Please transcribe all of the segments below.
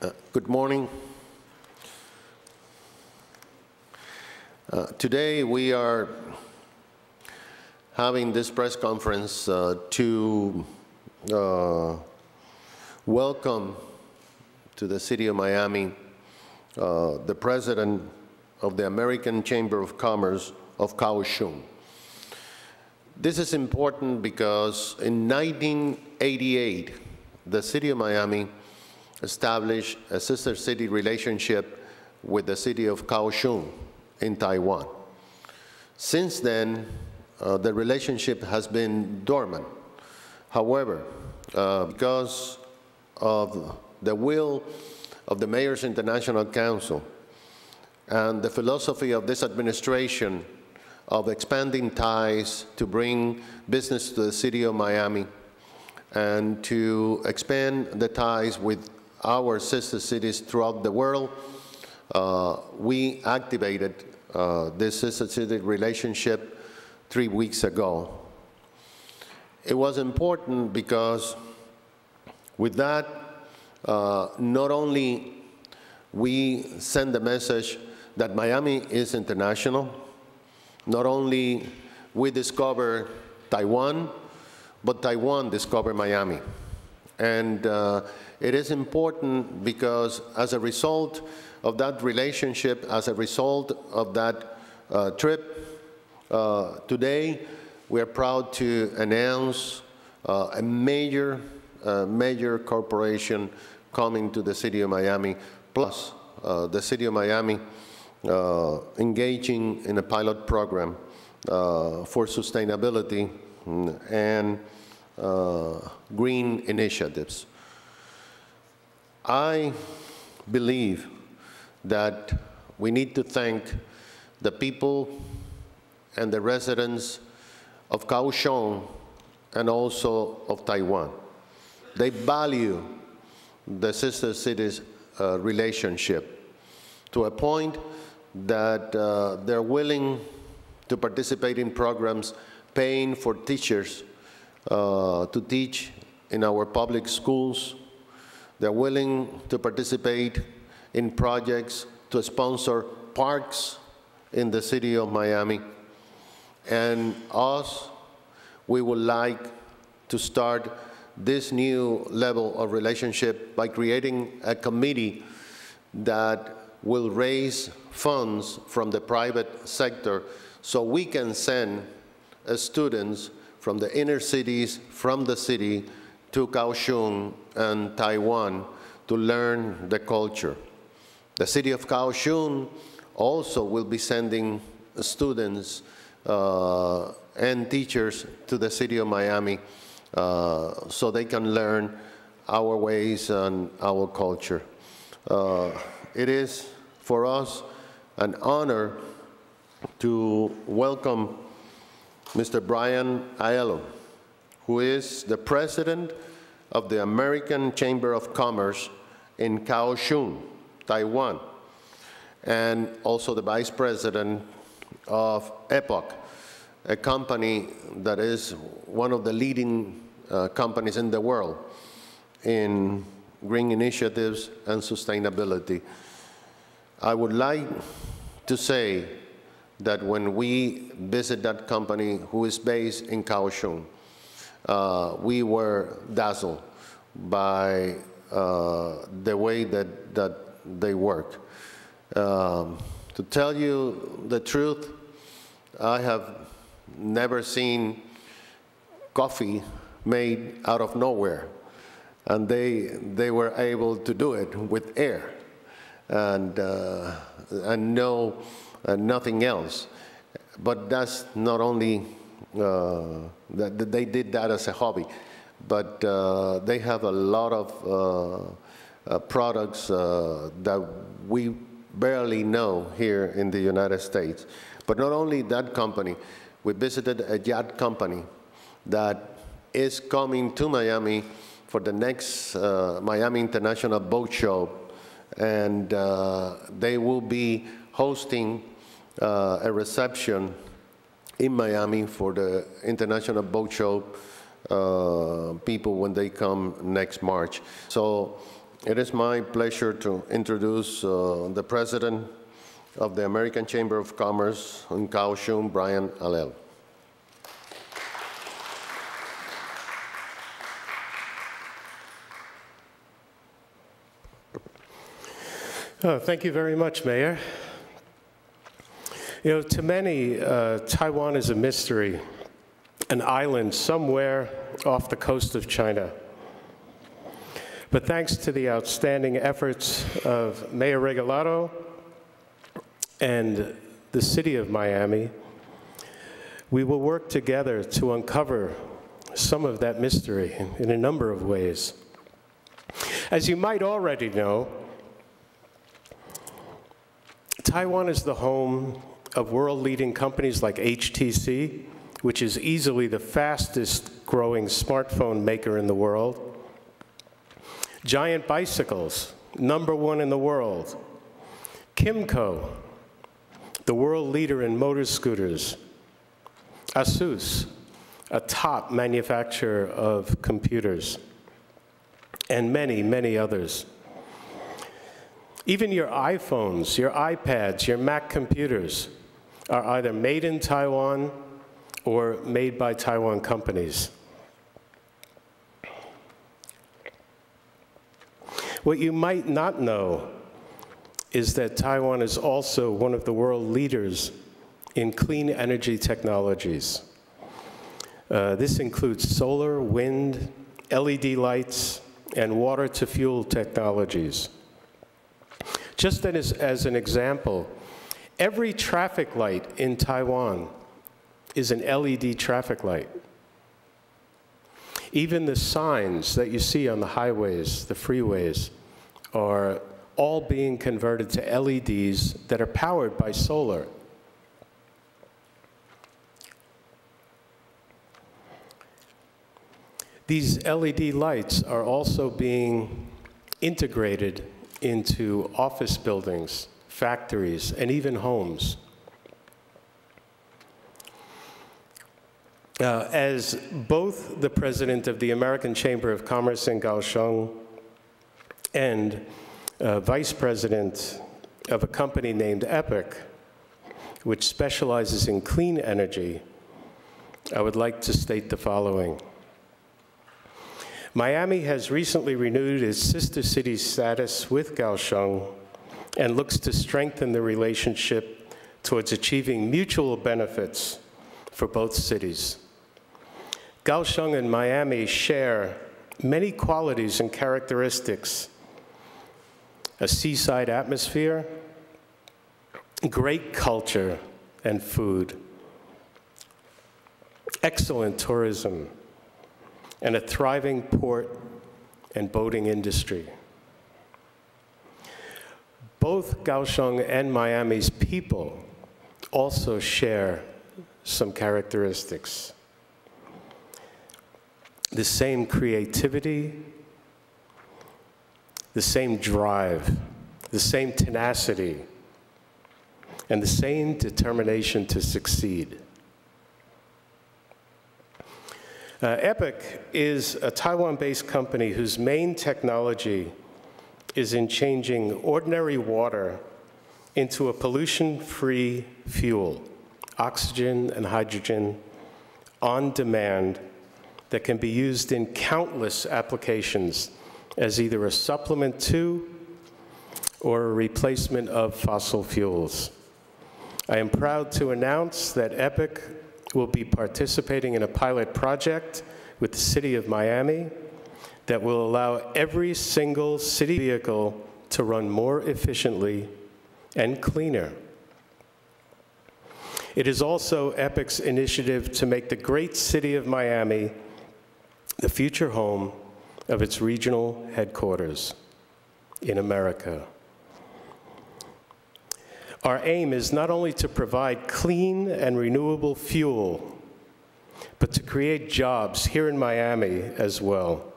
Good morning. Today we are having this press conference to welcome to the city of Miami the president of the American Chamber of Commerce of Kaohsiung. This is important because in 1988, the city of Miami established a sister city relationship with the city of Kaohsiung in Taiwan. Since then, the relationship has been dormant. However, because of the will of the Mayor's International Council and the philosophy of this administration of expanding ties to bring business to the city of Miami and to expand the ties with our sister cities throughout the world, we activated this sister city relationship 3 weeks ago. It was important because with that, not only we send the message that Miami is international, not only we discover Taiwan, but Taiwan discovered Miami. And it is important because as a result of that relationship, as a result of that trip, today we are proud to announce a major corporation coming to the city of Miami, plus the city of Miami engaging in a pilot program for sustainability and green initiatives. I believe that we need to thank the people and the residents of Kaohsiung and also of Taiwan. They value the sister cities relationship to a point that they're willing to participate in programs paying for teachers to teach in our public schools. They're willing to participate in projects to sponsor parks in the city of Miami. And us, we would like to start this new level of relationship by creating a committee that will raise funds from the private sector so we can send students from the inner cities, from the city, to Kaohsiung and Taiwan to learn the culture. The city of Kaohsiung also will be sending students and teachers to the city of Miami so they can learn our ways and our culture. It is for us an honor to welcome Mr. Brian Aiello, who is the president of the American Chamber of Commerce in Kaohsiung, Taiwan, and also the vice president of EPOC, a company that is one of the leading companies in the world in green initiatives and sustainability. I would like to say that when we visit that company, who is based in Kaohsiung, we were dazzled by the way that they work. To tell you the truth, I have never seen coffee made out of nowhere, and they were able to do it with air and nothing else. But that's not only that they did that as a hobby, but they have a lot of products that we barely know here in the United States. But not only that company, we visited a yacht company that is coming to Miami for the next Miami International Boat Show, and they will be hosting a reception in Miami for the International Boat Show people when they come next March. So it is my pleasure to introduce the President of the American Chamber of Commerce in Kaohsiung, Brian Allel. Thank you very much, Mayor. You know, to many, Taiwan is a mystery, an island somewhere off the coast of China. But thanks to the outstanding efforts of Mayor Regalado and the city of Miami, we will work together to uncover some of that mystery in a number of ways. As you might already know, Taiwan is the home of world-leading companies like HTC, which is easily the fastest-growing smartphone maker in the world. Giant Bicycles, #1 in the world. Kimco, the world leader in motor scooters. Asus, a top manufacturer of computers. And many, many others. Even your iPhones, your iPads, your Mac computers are either made in Taiwan or made by Taiwan companies. What you might not know is that Taiwan is also one of the world leaders in clean energy technologies. This includes solar, wind, LED lights, and water-to-fuel technologies. Just as an example, every traffic light in Taiwan is an LED traffic light. Even the signs that you see on the highways, the freeways, are all being converted to LEDs that are powered by solar. These LED lights are also being integrated into office buildings, factories, and even homes. As both the president of the American Chamber of Commerce in Kaohsiung and vice president of a company named Epic, which specializes in clean energy, I would like to state the following. Miami has recently renewed its sister city status with Kaohsiung and looks to strengthen the relationship towards achieving mutual benefits for both cities. Kaohsiung and Miami share many qualities and characteristics: a seaside atmosphere, great culture and food, excellent tourism, and a thriving port and boating industry. Both Kaohsiung and Miami's people also share some characteristics. The same creativity, the same drive, the same tenacity, and the same determination to succeed. Epic is a Taiwan-based company whose main technology is in changing ordinary water into a pollution-free fuel, oxygen and hydrogen, on demand, that can be used in countless applications as either a supplement to or a replacement of fossil fuels. I am proud to announce that Epic will be participating in a pilot project with the city of Miami that will allow every single city vehicle to run more efficiently and cleaner. It is also Epic's initiative to make the great city of Miami the future home of its regional headquarters in America. Our aim is not only to provide clean and renewable fuel, but to create jobs here in Miami as well.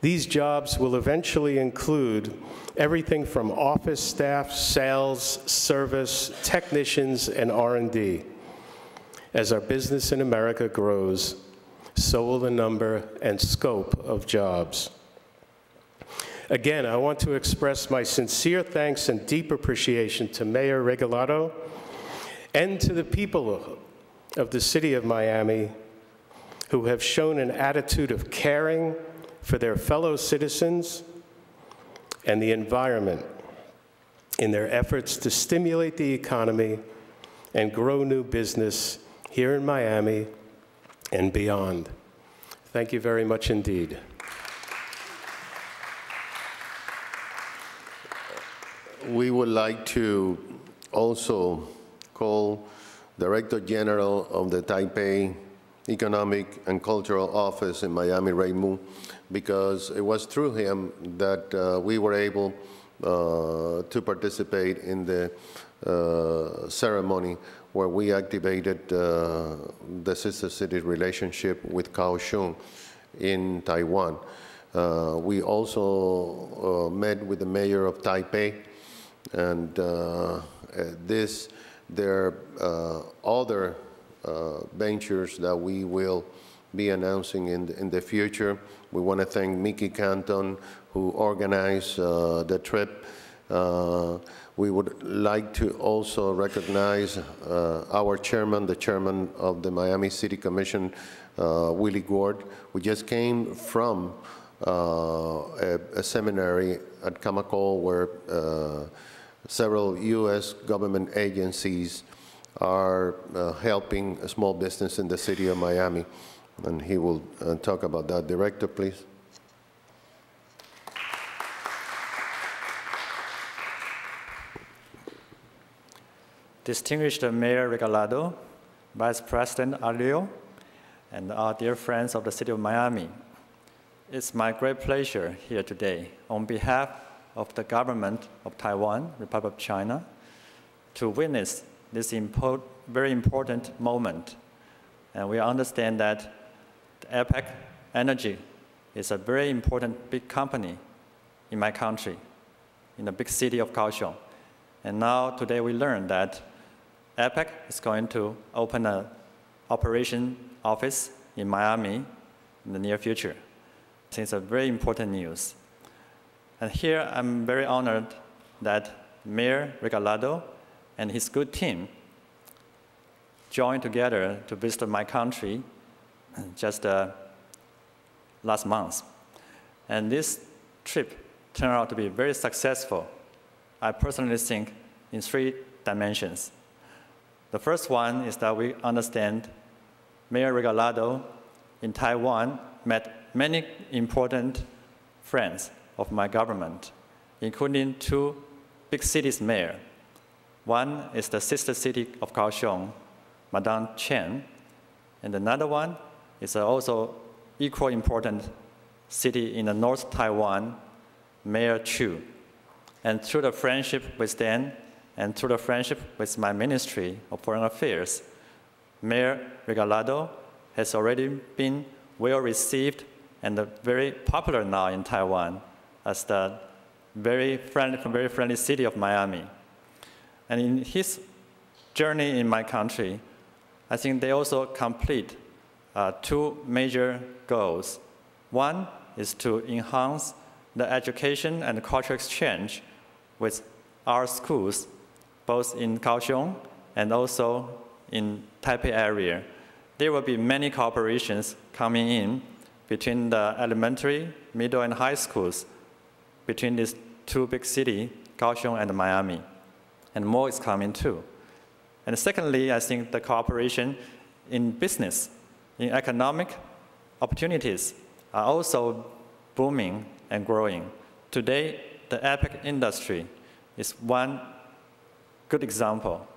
These jobs will eventually include everything from office staff, sales, service, technicians, and R&D. As our business in America grows, so will the number and scope of jobs. Again, I want to express my sincere thanks and deep appreciation to Mayor Regalado and to the people of the city of Miami who have shown an attitude of caring for their fellow citizens and the environment in their efforts to stimulate the economy and grow new business here in Miami and beyond. Thank you very much indeed. We would like to also call Director General of the Taipei Economic and Cultural Office in Miami, Ray Mu, because it was through him that we were able to participate in the ceremony where we activated the sister city relationship with Kaohsiung in Taiwan. We also met with the mayor of Taipei, and there are other ventures that we will be announcing in the future. We want to thank Mickey Canton, who organized the trip. We would like to also recognize our chairman, the chairman of the Miami City Commission, Willie Gord. We just came from a seminary at Camacol where several U.S. government agencies are helping a small business in the city of Miami. And he will talk about that. Director, please. Distinguished Mayor Regalado, Vice President Alio, and our dear friends of the city of Miami. It's my great pleasure here today on behalf of the government of Taiwan, Republic of China, to witness this very important moment. And we understand that the APEC Energy is a very important big company in my country, in the big city of Kaohsiung. And now today we learned that APEC is going to open an operation office in Miami in the near future. It's a very important news. And here I'm very honored that Mayor Regalado and his good team joined together to visit my country just last month. And this trip turned out to be very successful, I personally think, in 3 dimensions. The first one is that we understand Mayor Regalado in Taiwan met many important friends of my government, including 2 big cities' mayor. One is the sister city of Kaohsiung, Madame Chen, and another one is also equally important city in the North Taiwan, Mayor Chu. And through the friendship with them and through the friendship with my Ministry of Foreign Affairs, Mayor Regalado has already been well received and very popular now in Taiwan as the very friendly city of Miami. And in his journey in my country, I think they also complete 2 major goals. One is to enhance the education and cultural exchange with our schools, both in Kaohsiung and also in Taipei area. There will be many cooperations coming in between the elementary, middle, and high schools between these 2 big cities, Kaohsiung and Miami. And more is coming too. And secondly, I think the cooperation in business, in economic opportunities are also booming and growing. Today, the APEC industry is one good example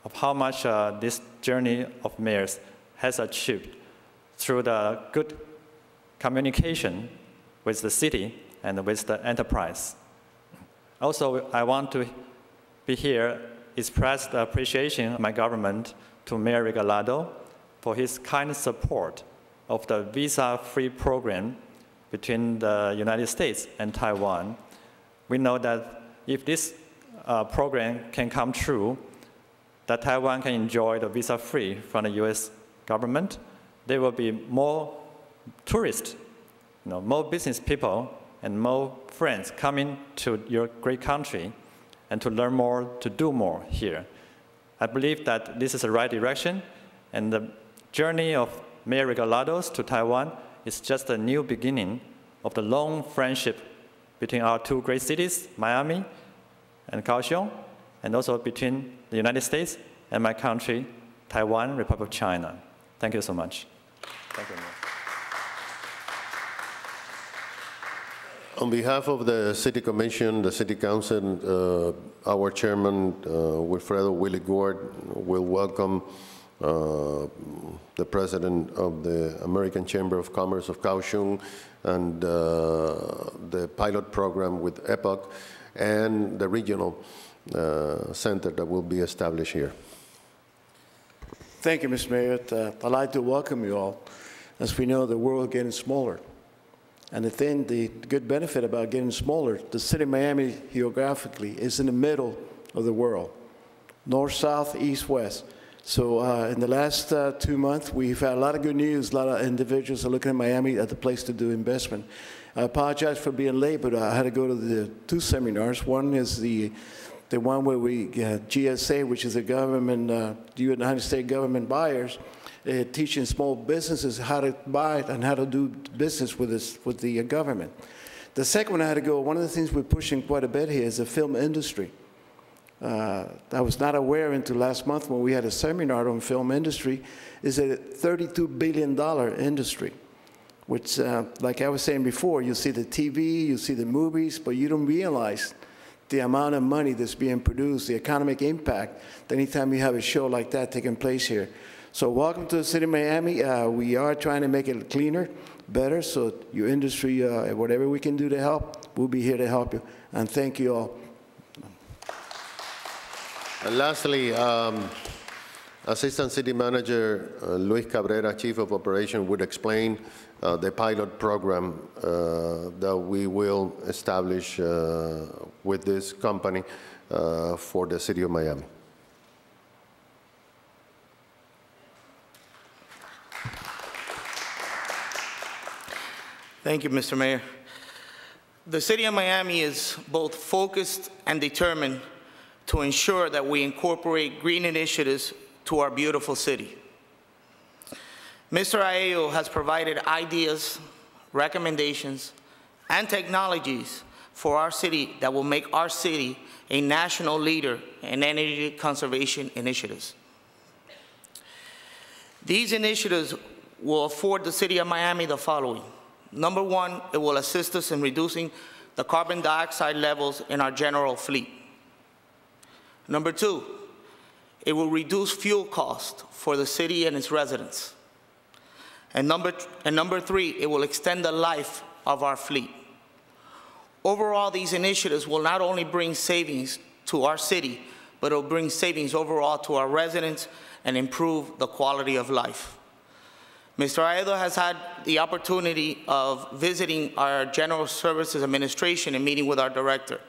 of how much this journey of mayors has achieved through the good communication with the city and with the enterprise. Also, I want to be here express the appreciation of my government to Mayor Regalado for his kind support of the visa-free program between the United States and Taiwan. We know that if this program can come true, that Taiwan can enjoy the visa-free from the US government, there will be more tourists, more business people and more friends coming to your great country and to learn more, to do more here. I believe that this is the right direction, and the journey of Mayor Regalado to Taiwan is just a new beginning of the long friendship between our two great cities, Miami and Kaohsiung, and also between the United States and my country, Taiwan, Republic of China. Thank you so much. Thank you. On behalf of the City Commission, the City Council, our Chairman, Wilfredo Willie Gord, will welcome the President of the American Chamber of Commerce of Kaohsiung and the pilot program with EPOC and the regional center that will be established here. Thank you, Mr. Mayor. I'd like to welcome you all. As we know, the world is getting smaller. And the good benefit about getting smaller, the city of Miami geographically is in the middle of the world, north, south, east, west. So in the last 2 months, we've had a lot of good news. A lot of individuals are looking at Miami as the place to do investment. I apologize for being late, but I had to go to the 2 seminars. One is the one where we GSA, which is the government, the United States government buyers, teaching small businesses how to buy and how to do business with the government. The second one I had to go, one of the things we're pushing quite a bit here is the film industry. I was not aware until last month when we had a seminar on film industry, is a $32 billion industry, which, like I was saying before, you see the TV, you see the movies, but you don't realize the amount of money that's being produced, the economic impact, anytime you have a show like that taking place here. So welcome to the city of Miami. We are trying to make it cleaner, better, so your industry, whatever we can do to help, we'll be here to help you. And thank you all. And lastly, Assistant City Manager Luis Cabrera, Chief of Operations, would explain the pilot program that we will establish with this company for the city of Miami. Thank you, Mr. Mayor. The city of Miami is both focused and determined to ensure that we incorporate green initiatives to our beautiful city. Mr. Aello has provided ideas, recommendations, and technologies for our city that will make our city a national leader in energy conservation initiatives. These initiatives will afford the city of Miami the following. Number one, it will assist us in reducing the carbon dioxide levels in our general fleet. Number two, it will reduce fuel costs for the city and its residents. And number three, it will extend the life of our fleet. Overall, these initiatives will not only bring savings to our city, but it will bring savings overall to our residents and improve the quality of life. Mr. Aedo has had the opportunity of visiting our General Services Administration and meeting with our director.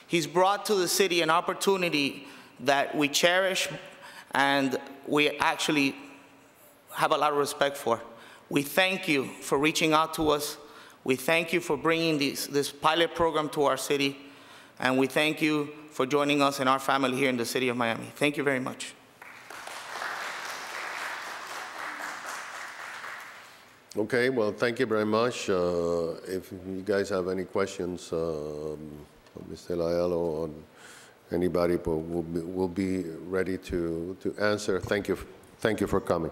He's brought to the city an opportunity that we cherish and we actually have a lot of respect for. We thank you for reaching out to us. We thank you for bringing this pilot program to our city, and we thank you for joining us and our family here in the city of Miami. Thank you very much. Okay, well, thank you very much. If you guys have any questions, Mr. Aello or anybody, we'll be ready to answer. Thank you for coming.